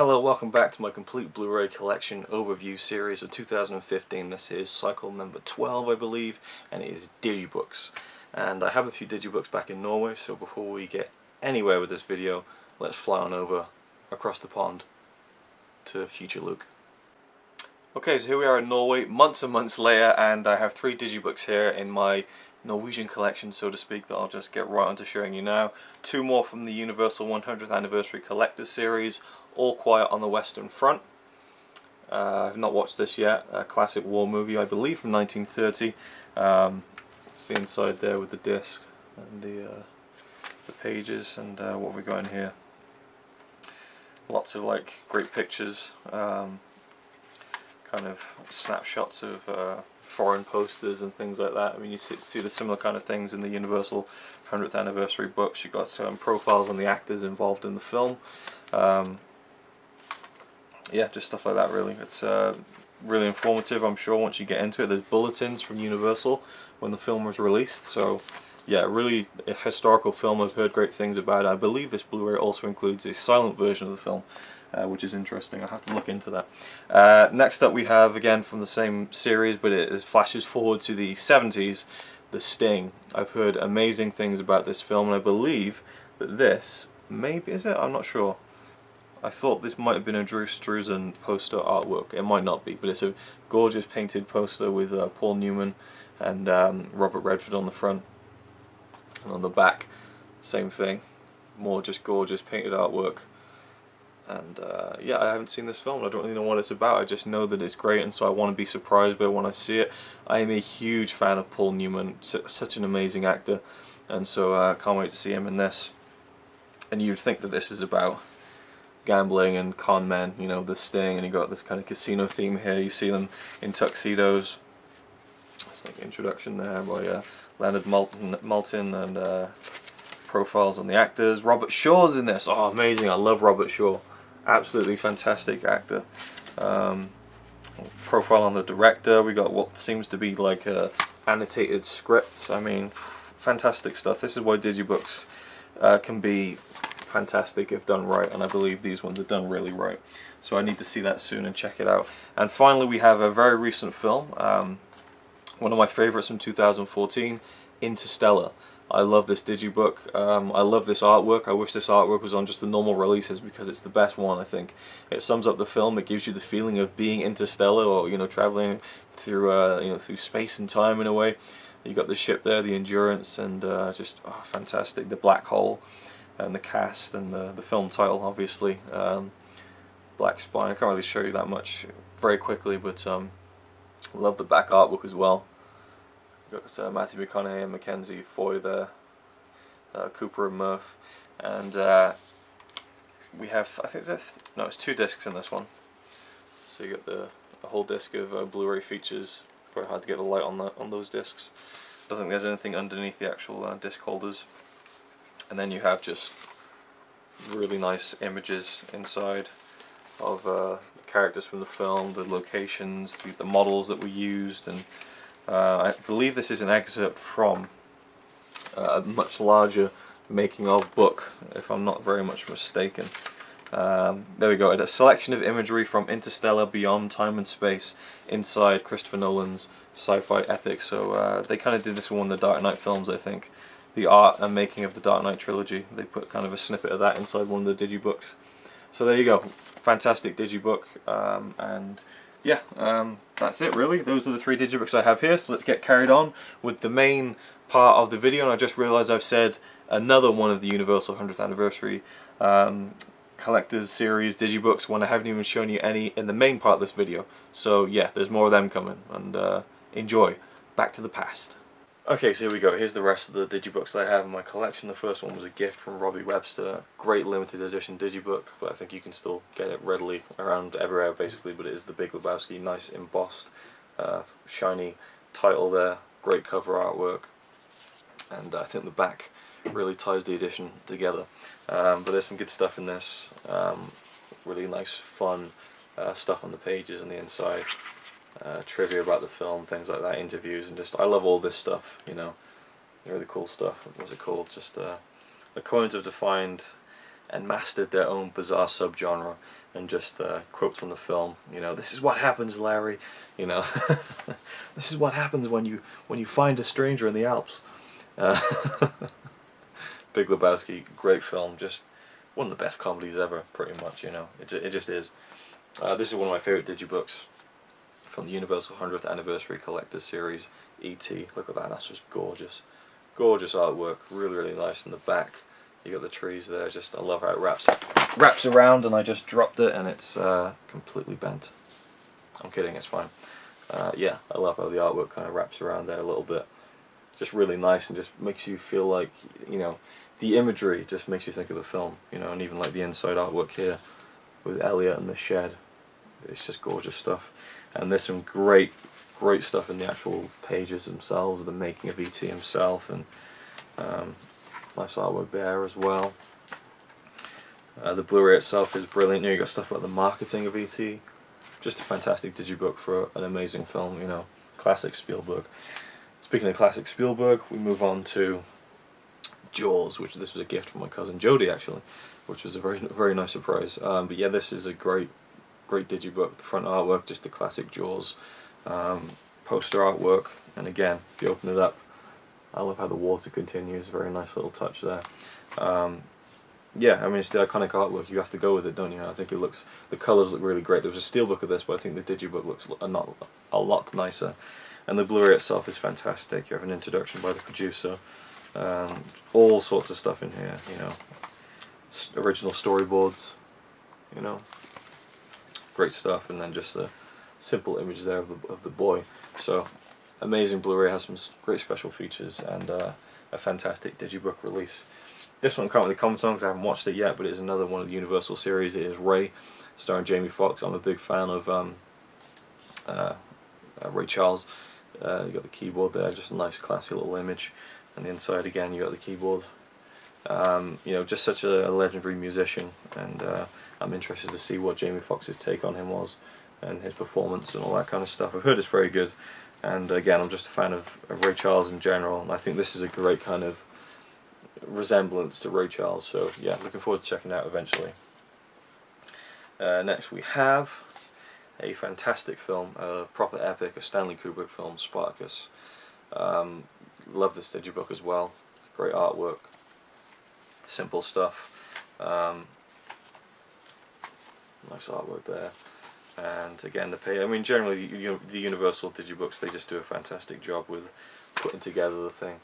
Hello, welcome back to my complete Blu-ray collection overview series of 2015. This is cycle number 12, I believe, and it is Digibooks. And I have a few Digibooks back in Norway, so before we get anywhere with this video, let's fly on over across the pond to future Luke. Okay, so here we are in Norway, months and months later, and I have 3 Digibooks here in my Norwegian collection, so to speak, that I'll just get right onto showing you now. 2 more from the Universal 100th Anniversary Collector's Series, All Quiet on the Western Front. I've not watched this yet, a classic war movie, I believe, from 1930. It's the inside there with the disc and the pages, and what have we got in here? Lots of great pictures, kind of snapshots of foreign posters and things like that. I mean, you see the similar kind of things in the Universal 100th Anniversary books. You've got some profiles on the actors involved in the film. Yeah, just stuff like that really. It's really informative, I'm sure, once you get into it. There's bulletins from Universal when the film was released, so yeah, really a historical film. I've heard great things about it. I believe this Blu-ray also includes a silent version of the film, which is interesting. I'll have to look into that. Next up we have, again from the same series, but it flashes forward to the 70s, The Sting. I've heard amazing things about this film, and I believe that this, maybe, is it? I'm not sure. I thought this might have been a Drew Struzan poster artwork. It might not be, but it's a gorgeous painted poster with Paul Newman and Robert Redford on the front. And on the back, same thing. More just gorgeous painted artwork. And yeah, I haven't seen this film. I don't really know what it's about. I just know that it's great, and so I want to be surprised by it when I see it. I am a huge fan of Paul Newman, such an amazing actor, and so I can't wait to see him in this. And you'd think that this is about gambling and con men, you know, the Sting, and you got this kind of casino theme here. You see them in tuxedos. It's like introduction there by Leonard Maltin, and profiles on the actors. Robert Shaw's in this. Oh, amazing! I love Robert Shaw. Absolutely fantastic actor. Profile on the director. We got what seems to be like a annotated script. I mean, fantastic stuff. This is why Digibooks can be fantastic if done right, and I believe these ones are done really right. So I need to see that soon and check it out. And finally, we have a very recent film. One of my favorites from 2014, Interstellar. I love this Digibook. I love this artwork. I wish this artwork was on just the normal releases because it's the best one, I think. It sums up the film. It gives you the feeling of being interstellar, or traveling through through space and time in a way. You got the ship there, the Endurance, and just fantastic. The black hole and the cast and the film title, obviously. Black Spine. I can't really show you that much very quickly, but love the back artwork as well. Got Matthew McConaughey and Mackenzie Foy there, Cooper and Murph, and we have, I think it's 2 discs in this one. So you got a whole disc of Blu-ray features. Very hard to get the light on those discs. I don't think there's anything underneath the actual disc holders. And then you have just really nice images inside of the characters from the film, the locations, the models that were used, and I believe this is an excerpt from a much larger making of book, if I'm not very much mistaken. There we go, a selection of imagery from Interstellar, Beyond Time and Space, inside Christopher Nolan's sci-fi epic. So they kind of did this with one of the Dark Knight films, I think. The art and making of the Dark Knight trilogy. They put kind of a snippet of that inside one of the Digibooks. So there you go, fantastic Digibook, and yeah, that's it really. Those are the 3 Digibooks I have here, so let's get carried on with the main part of the video. And I just realised I've said another one of the Universal 100th Anniversary Collector's Series Digibooks when I haven't even shown you any in the main part of this video. So yeah, there's more of them coming, and enjoy. Back to the past. Okay, so here we go. Here's the rest of the Digibooks that I have in my collection. The first one was a gift from Robbie Webster. Great limited edition Digibook, but I think you can still get it readily around everywhere basically, but it is the Big Lebowski, nice embossed, shiny title there, great cover artwork, and I think the back really ties the edition together. But there's some good stuff in this, really nice fun stuff on the pages and the inside. Trivia about the film, things like that, interviews, and just I love all this stuff, you know, really cool stuff. What was it called? Just the coins have defined and mastered their own bizarre subgenre, and just quotes from the film. You know, this is what happens, Larry. You know, this is what happens when you find a stranger in the Alps. Uh, Big Lebowski, great film, just one of the best comedies ever, pretty much. You know, it just is. This is one of my favorite digibooks from the Universal 100th Anniversary Collector's Series, E.T. Look at that, that's just gorgeous. Gorgeous artwork, really, really nice in the back. You got the trees there, just, I love how it wraps around, and I just dropped it and it's completely bent. I'm kidding, it's fine. Yeah, I love how the artwork kind of wraps around there a little bit. Just really nice, and just makes you feel like, you know, the imagery just makes you think of the film, you know, and even like the inside artwork here with Elliot and the shed. It's just gorgeous stuff. And there's some great stuff in the actual pages themselves, the making of E.T. himself, and nice artwork there as well. The Blu-ray itself is brilliant. You know, you got stuff about the marketing of E.T. Just a fantastic digibook for an amazing film, you know, classic Spielberg. Speaking of classic Spielberg, we move on to Jaws, which this was a gift from my cousin Jodie, actually, which was a very nice surprise. But yeah, this is a great digibook. The front artwork, just the classic Jaws poster artwork, and again, if you open it up, I love how the water continues. Very nice little touch there. Yeah, I mean, it's the iconic artwork. You have to go with it, don't you? I think it looks, the colours look really great. There was a steelbook of this, but I think the digibook looks a lot nicer. And the Blu-ray itself is fantastic. You have an introduction by the producer. All sorts of stuff in here, you know. Original storyboards, you know. Great stuff, and then just the simple image there of the boy. So, amazing Blu-ray, has some great special features, and a fantastic digibook release. This one I can't really comment on because I haven't watched it yet, but it's another one of the Universal series. It is Ray, starring Jamie Foxx. I'm a big fan of Ray Charles. You got the keyboard there, just a nice classy little image, and the inside again you got the keyboard. You know, just such a legendary musician, and I'm interested to see what Jamie Foxx's take on him was, and his performance and all that kind of stuff. I've heard it's very good, and again, I'm just a fan of Ray Charles in general, and I think this is a great kind of resemblance to Ray Charles, so yeah, looking forward to checking it out eventually. Next we have a fantastic film, a proper epic, a Stanley Kubrick film, Spartacus. Love this digibook as well, great artwork, simple stuff, nice artwork there, and again the page. I mean, generally the Universal digibooks, they just do a fantastic job with putting together the thing,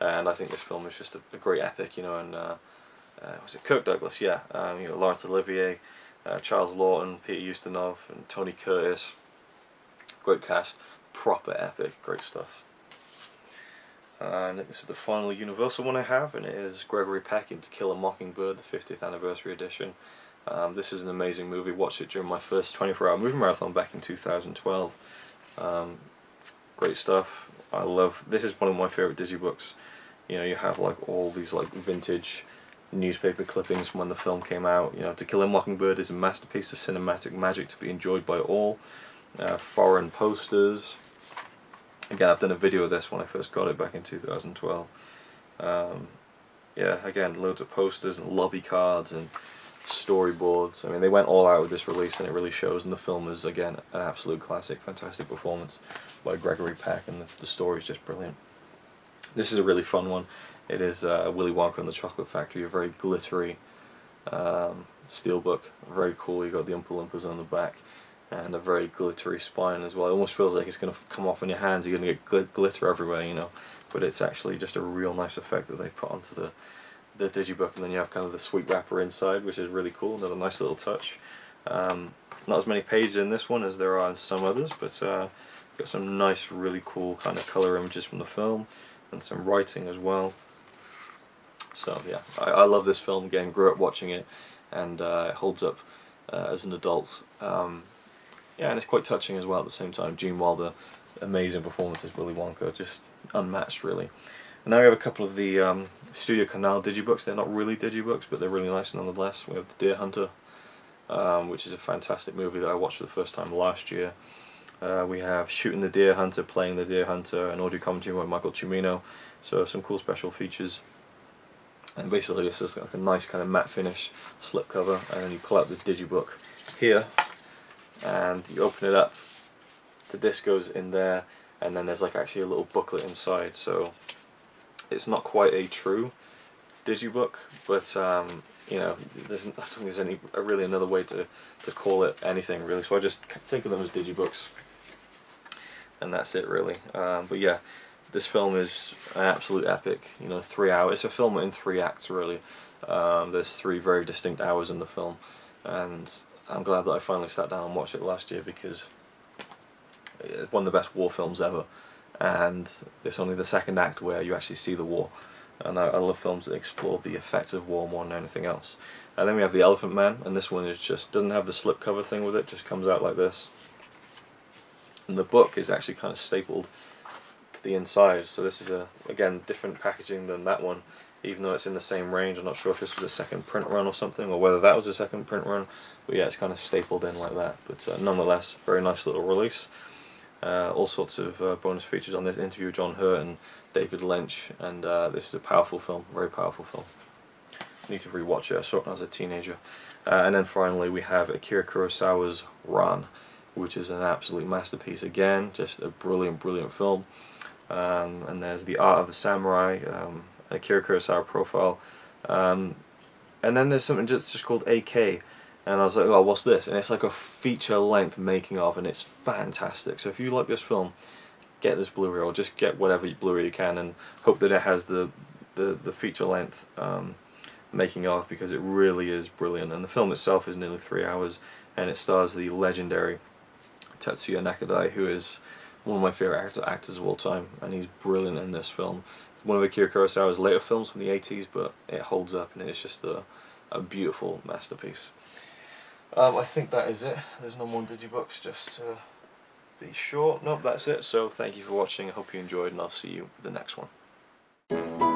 and I think this film is just a great epic, you know. And was it Kirk Douglas? Yeah, you know, Laurence Olivier, Charles Lawton, Peter Ustinov, and Tony Curtis. Great cast, proper epic, great stuff. And this is the final Universal one I have, and it is Gregory Peck in To Kill a Mockingbird, the 50th anniversary edition. This is an amazing movie. Watched it during my first 24-hour movie marathon back in 2012. Great stuff. I love, this is one of my favourite digibooks. You know, you have like all these like vintage newspaper clippings from when the film came out. You know, To Kill a Mockingbird is a masterpiece of cinematic magic to be enjoyed by all. Foreign posters. Again, I've done a video of this when I first got it back in 2012. Yeah, again, loads of posters and lobby cards and storyboards. I mean, they went all out with this release, and it really shows. And the film is, again, an absolute classic. Fantastic performance by Gregory Peck, and the story is just brilliant. This is a really fun one. It is Willy Wonka and the Chocolate Factory, a very glittery steelbook. Very cool. You got the Oompa Loompas on the back, and a very glittery spine as well. It almost feels like it's going to come off in your hands. You're going to get glitter everywhere, you know. But it's actually just a real nice effect that they put onto the digibook, and then you have kind of the sweet wrapper inside, which is really cool. Another nice little touch. Not as many pages in this one as there are in some others, but got some nice, really cool kind of colour images from the film, and some writing as well. So yeah, I love this film. Again, grew up watching it, and it holds up as an adult. Yeah, and it's quite touching as well at the same time. Gene Wilder, amazing performance as Willy Wonka, just unmatched really. And now we have a couple of the Studio Canal digibooks. They're not really digibooks, but they're really nice nonetheless. We have The Deer Hunter, which is a fantastic movie that I watched for the first time last year. We have Shooting the Deer Hunter, Playing the Deer Hunter, an audio commentary by Michael Cimino. So some cool special features. And basically this is like a nice kind of matte finish slipcover, and then you pull out the Digibook here and you open it up, the disc goes in there, and then there's like actually a little booklet inside, so it's not quite a true Digibook, but you know, I don't think there's any really another way to call it anything really, so I just think of them as Digibooks, and that's it really. But yeah, this film is an absolute epic, you know, 3 hours. It's a film in 3 acts really. There's 3 very distinct hours in the film, and I'm glad that I finally sat down and watched it last year, because it's one of the best war films ever, and it's only the second act where you actually see the war, and I love films that explore the effects of war more than anything else. And then we have The Elephant Man, and this one is just doesn't have the slipcover thing with it, just comes out like this, and the book is actually kind of stapled to the inside, so this is again different packaging than that one, even though it's in the same range. I'm not sure if this was a second print run or something, or whether that was a second print run, but yeah, it's kind of stapled in like that, but nonetheless, very nice little release. All sorts of bonus features on this, interview with John Hurt and David Lynch, and this is a powerful film, very powerful film. I need to rewatch it, I saw it when I was a teenager. And then finally we have Akira Kurosawa's Ran, which is an absolute masterpiece again, just a brilliant, brilliant film. And there's The Art of the Samurai, Akira Kurosawa profile, and then there's something just called AK, and I was like, oh, what's this? And it's like a feature-length making of, and it's fantastic. So if you like this film, get this Blu-ray, or just get whatever Blu-ray you can, and hope that it has the feature-length making of, because it really is brilliant. And the film itself is nearly 3 hours, and it stars the legendary Tetsuya Nakadai, who is one of my favourite actors of all time, and he's brilliant in this film. One of Akira Kurosawa's later films from the 80s, but it holds up, and it's just a beautiful masterpiece. I think that is it. There's no more Digibooks, just to be sure. Nope, that's it. So thank you for watching. I hope you enjoyed, and I'll see you with the next one.